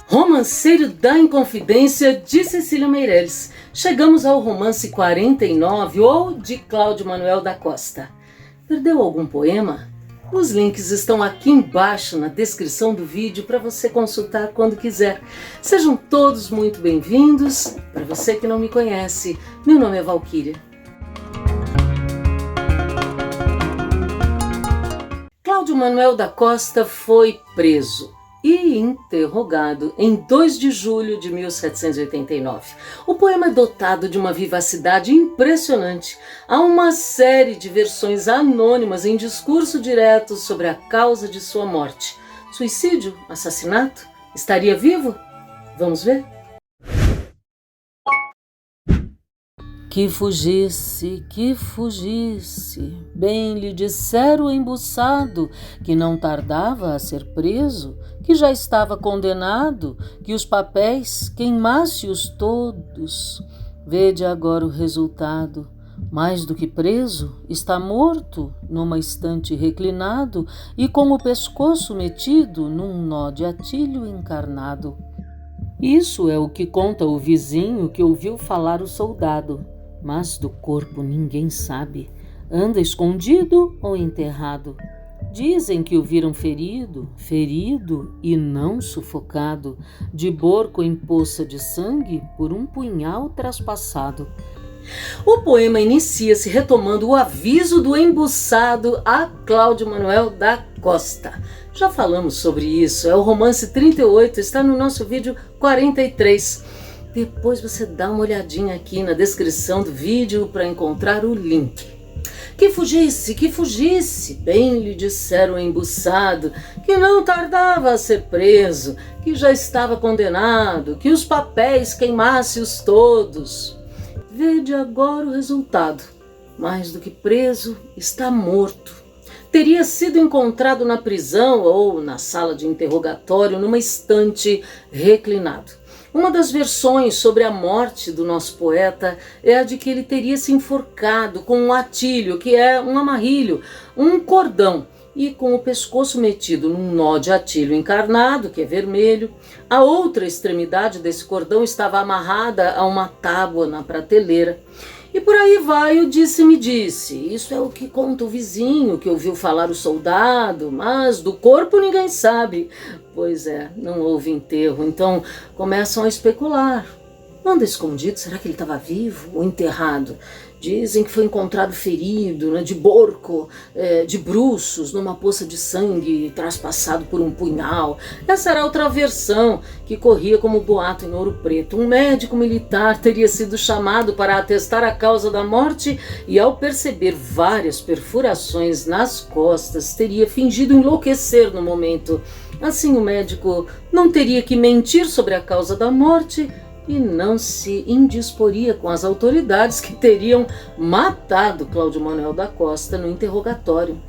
Romanceiro da Inconfidência, de Cecília Meirelles. Chegamos ao romance 49, ou de Cláudio Manuel da Costa. Perdeu algum poema? Os links estão aqui embaixo na descrição do vídeo para você consultar quando quiser. Sejam todos muito bem-vindos. Para você que não me conhece, meu nome é Valquíria. Cláudio Manuel da Costa foi preso e interrogado em 2 de julho de 1789. O poema é dotado de uma vivacidade impressionante. Há uma série de versões anônimas em discurso direto sobre a causa de sua morte. Suicídio? Assassinato? Estaria vivo? Vamos ver? Que fugisse, bem lhe dissera o embuçado, que não tardava a ser preso, que já estava condenado, que os papéis queimasse-os todos. Vede agora o resultado. Mais do que preso, está morto, numa estante reclinado, e com o pescoço metido num nó de atilho encarnado. Isso é o que conta o vizinho que ouviu falar o soldado. Mas do corpo ninguém sabe, anda escondido ou enterrado. Dizem que o viram ferido e não sufocado, de borco em poça de sangue por um punhal traspassado. O poema inicia-se retomando o aviso do embuçado a Cláudio Manuel da Costa. Já falamos sobre isso, é o romance 38, está no nosso vídeo 43. Depois você dá uma olhadinha aqui na descrição do vídeo para encontrar o link. Que fugisse, bem lhe dissera o embuçado, que não tardava a ser preso, que já estava condenado, que os papéis queimasse-os todos. Vede agora o resultado. Mais do que preso, está morto. Teria sido encontrado na prisão ou na sala de interrogatório, numa estante reclinado. Uma das versões sobre a morte do nosso poeta é a de que ele teria se enforcado com um atilho, que é um amarrilho, um cordão, e com o pescoço metido num nó de atilho encarnado, que é vermelho. A outra extremidade desse cordão estava amarrada a uma tábua na prateleira. E por aí vai o disse-me-disse. Isso é o que conta o vizinho que ouviu falar o soldado, mas do corpo ninguém sabe. Pois é, não houve enterro, então começam a especular. Anda escondido, será que ele estava vivo ou enterrado? Dizem que foi encontrado ferido, de borco, de bruços, numa poça de sangue, traspassado por um punhal. Essa era outra versão que corria como boato em Ouro Preto. Um médico militar teria sido chamado para atestar a causa da morte e, ao perceber várias perfurações nas costas, teria fingido enlouquecer no momento. Assim, o médico não teria que mentir sobre a causa da morte e não se indisporia com as autoridades que teriam matado Cláudio Manuel da Costa no interrogatório.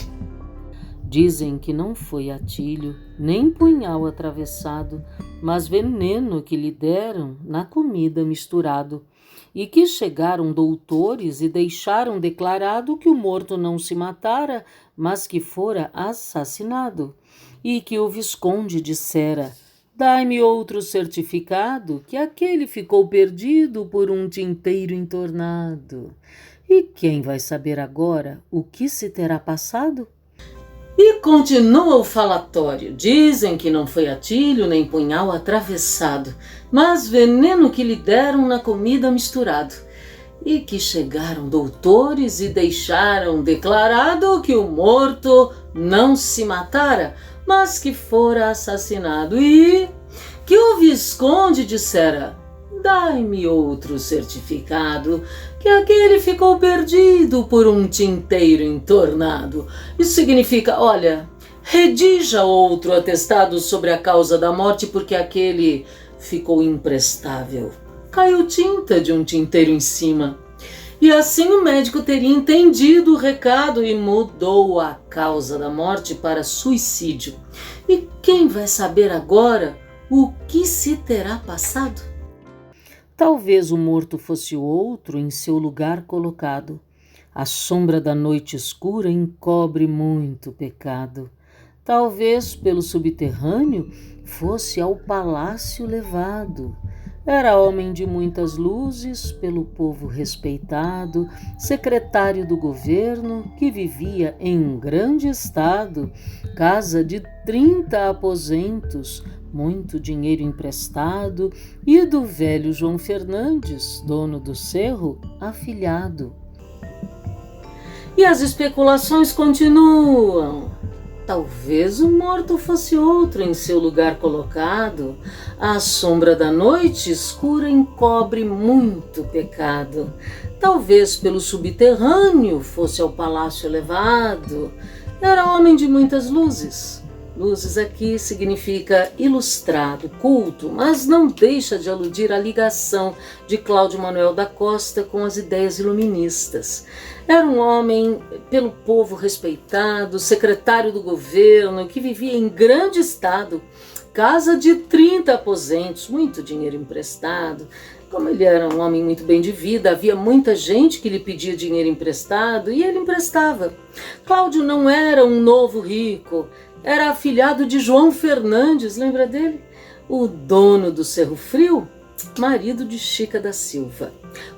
Dizem que não foi atilho, nem punhal atravessado, mas veneno que lhe deram na comida misturado, e que chegaram doutores e deixaram declarado que o morto não se matara, mas que fora assassinado, e que o visconde dissera: dai-me outro certificado, que aquele ficou perdido por um tinteiro entornado. E quem vai saber agora o que se terá passado? E continua o falatório. Dizem que não foi atilho nem punhal atravessado, mas veneno que lhe deram na comida misturado. E que chegaram doutores e deixaram declarado que o morto não se matara, mas que fora assassinado, e que o visconde dissera: dai-me outro certificado, que aquele ficou perdido por um tinteiro entornado. Isso significa, olha, redija outro atestado sobre a causa da morte, porque aquele ficou imprestável. Caiu tinta de um tinteiro em cima. E assim o médico teria entendido o recado e mudou a causa da morte para suicídio. E quem vai saber agora o que se terá passado? Talvez o morto fosse outro em seu lugar colocado. A sombra da noite escura encobre muito pecado. talvez pelo subterrâneo fosse ao palácio levado. Era homem de muitas luzes, pelo povo respeitado, secretário do governo, que vivia em um grande estado, casa de 30 aposentos, muito dinheiro emprestado, e do velho João Fernandes, dono do cerro, afilhado. E as especulações continuam. Talvez o morto fosse outro em seu lugar colocado. A sombra da noite escura encobre muito pecado. Talvez pelo subterrâneo fosse ao palácio elevado. Era homem de muitas luzes. Luzes aqui significa ilustrado, culto, mas não deixa de aludir à ligação de Cláudio Manuel da Costa com as ideias iluministas. Era um homem pelo povo respeitado, secretário do governo, que vivia em grande estado, casa de 30 aposentos, muito dinheiro emprestado. Como ele era um homem muito bem de vida, havia muita gente que lhe pedia dinheiro emprestado e ele emprestava. Cláudio não era um novo rico, era afilhado de João Fernandes, lembra dele? O dono do Cerro Frio, marido de Chica da Silva.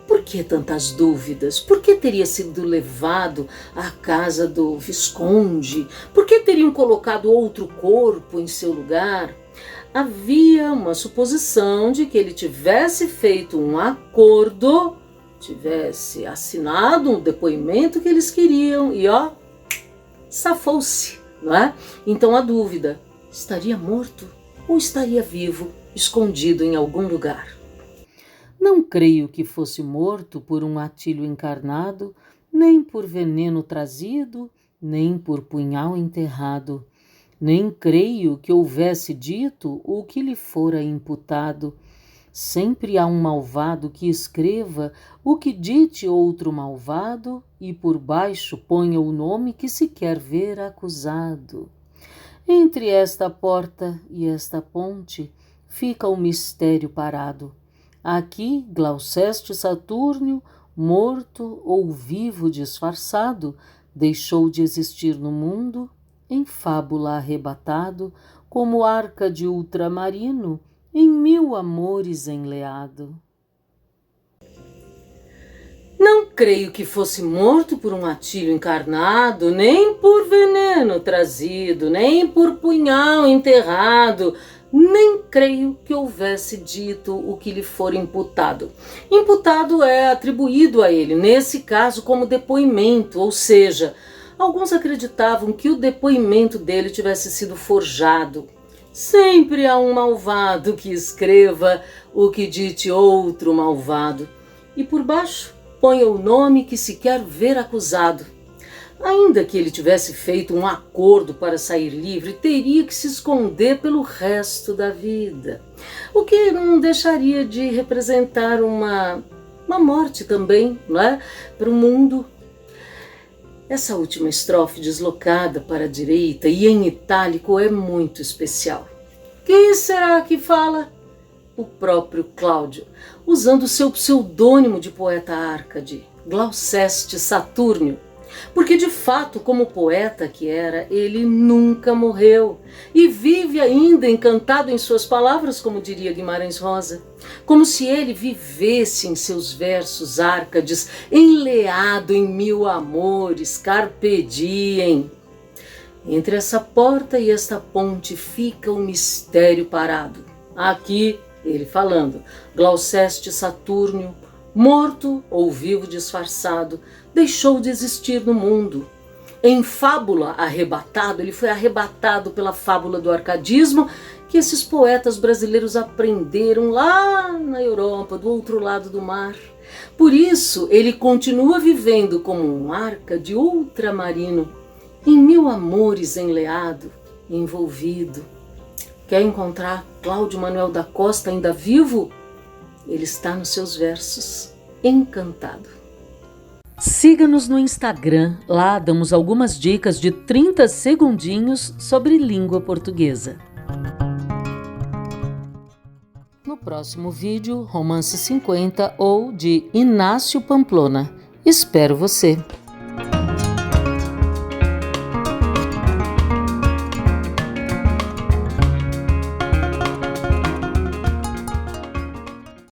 Por que tantas dúvidas? Por que teria sido levado à casa do Visconde? Por que teriam colocado outro corpo em seu lugar? Havia uma suposição de que ele tivesse feito um acordo, tivesse assinado um depoimento que eles queriam e safou-se, não é? Então a dúvida, estaria morto ou estaria vivo, escondido em algum lugar? Não creio que fosse morto por um atilho encarnado, nem por veneno trazido, nem por punhal enterrado. Nem creio que houvesse dito o que lhe fora imputado. Sempre há um malvado que escreva o que dite outro malvado e por baixo ponha o nome que se quer ver acusado. Entre esta porta e esta ponte fica o mistério parado. Aqui Glauceste Satúrnio, morto ou vivo disfarçado, deixou de existir no mundo, em fábula arrebatado, como arca de ultramarino, em 1000 amores enleado. Não creio que fosse morto por um atilho encarnado, nem por veneno trazido, nem por punhal enterrado, nem creio que houvesse dito o que lhe for imputado. Imputado é atribuído a ele, nesse caso, como depoimento, ou seja, alguns acreditavam que o depoimento dele tivesse sido forjado. Sempre há um malvado que escreva o que dite outro malvado, e por baixo ponha o nome que se quer ver acusado. Ainda que ele tivesse feito um acordo para sair livre, teria que se esconder pelo resto da vida, o que não deixaria de representar uma morte também, não é? Para o mundo. Essa última estrofe deslocada para a direita e em itálico é muito especial. Quem será que fala? O próprio Cláudio, usando seu pseudônimo de poeta Árcade, Glauceste Satúrnio. Porque de fato, como poeta que era, ele nunca morreu e vive ainda encantado em suas palavras, como diria Guimarães Rosa, como se ele vivesse em seus versos Árcades, enleado em 1000 amores, carpe diem. Entre essa porta e esta ponte fica o mistério parado. Aqui ele falando, Glauceste Satúrnio, morto ou vivo disfarçado, deixou de existir no mundo. Em fábula arrebatado, ele foi arrebatado pela fábula do arcadismo que esses poetas brasileiros aprenderam lá na Europa, do outro lado do mar. Por isso, ele continua vivendo como um Árcade ultramarino, em 1000 amores enleado, envolvido. Quer encontrar Cláudio Manuel da Costa ainda vivo? Ele está nos seus versos, encantado. Siga-nos no Instagram, lá damos algumas dicas de 30 segundinhos sobre língua portuguesa. No próximo vídeo, Romance 50 ou de Inácio Pamplona. Espero você!